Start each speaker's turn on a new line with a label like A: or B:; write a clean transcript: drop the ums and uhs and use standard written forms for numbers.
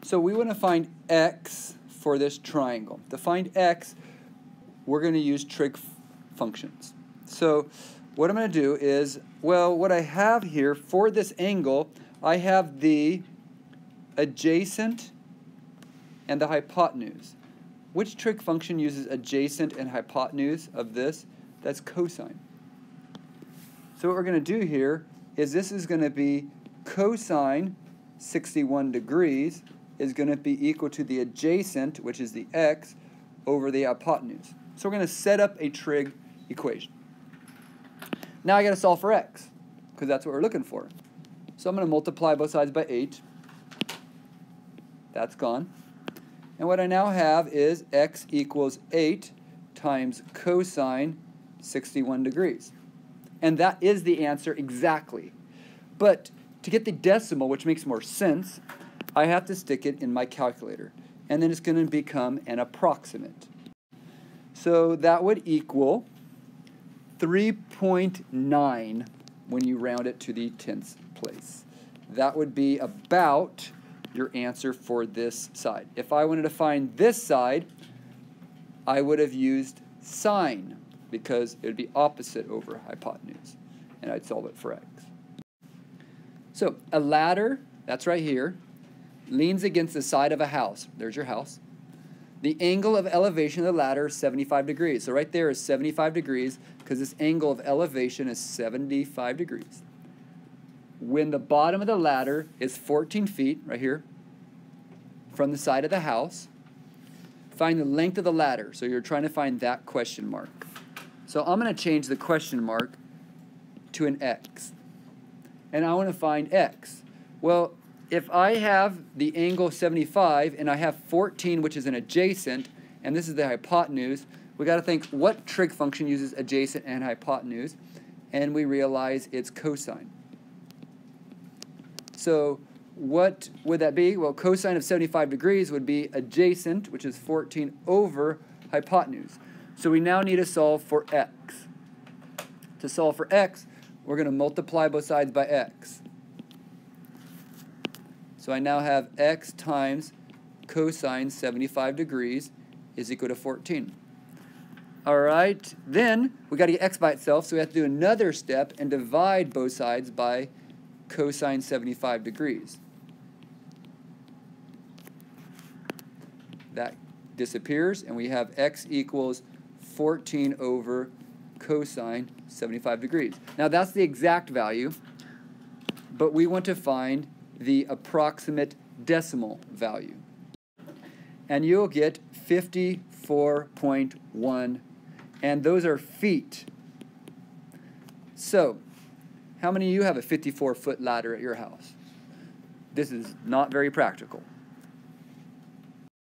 A: So we want to find x for this triangle. To find x, we're going to use trig functions. So what I'm going to do is, well, what I have here for this angle, I have the adjacent and the hypotenuse. Which trig function uses adjacent and hypotenuse of this? That's cosine. So what we're going to do here is this is going to be cosine 61 degrees is going to be equal to the adjacent, which is the x, over the hypotenuse. So we're going to set up a trig equation. Now I got to solve for x, because that's what we're looking for. So I'm going to multiply both sides by 8. That's gone. And what I now have is x equals 8 times cosine 61 degrees. And that is the answer exactly. But to get the decimal, which makes more sense, I have to stick it in my calculator. And then it's going to become an approximate. So that would equal 3.9 when you round it to the tenths place. That would be about your answer for this side. If I wanted to find this side, I would have used sine, because it would be opposite over hypotenuse, and I'd solve it for x. So a ladder, that's right here, leans against the side of a house. There's your house. The angle of elevation of the ladder is 75 degrees. So right there is 75 degrees, because this angle of elevation is 75 degrees. When the bottom of the ladder is 14 feet, right here, from the side of the house, find the length of the ladder. So you're trying to find that question mark. So I'm going to change the question mark to an x. And I want to find x. Well, if I have the angle 75 and I have 14, which is an adjacent, and this is the hypotenuse, we got to think what trig function uses adjacent and hypotenuse, and we realize it's cosine. So what would that be? Well, cosine of 75 degrees would be adjacent, which is 14 over hypotenuse. So we now need to solve for x. To solve for x, we're going to multiply both sides by x. So I now have x times cosine 75 degrees is equal to 14. All right, then we got to get x by itself, so we have to do another step and divide both sides by cosine 75 degrees. That disappears, and we have x equals 14 over cosine 75 degrees. Now that's the exact value, but we want to find the approximate decimal value. And you'll get 54.1, and those are feet. So, how many of you have a 54-foot ladder at your house? This is not very practical.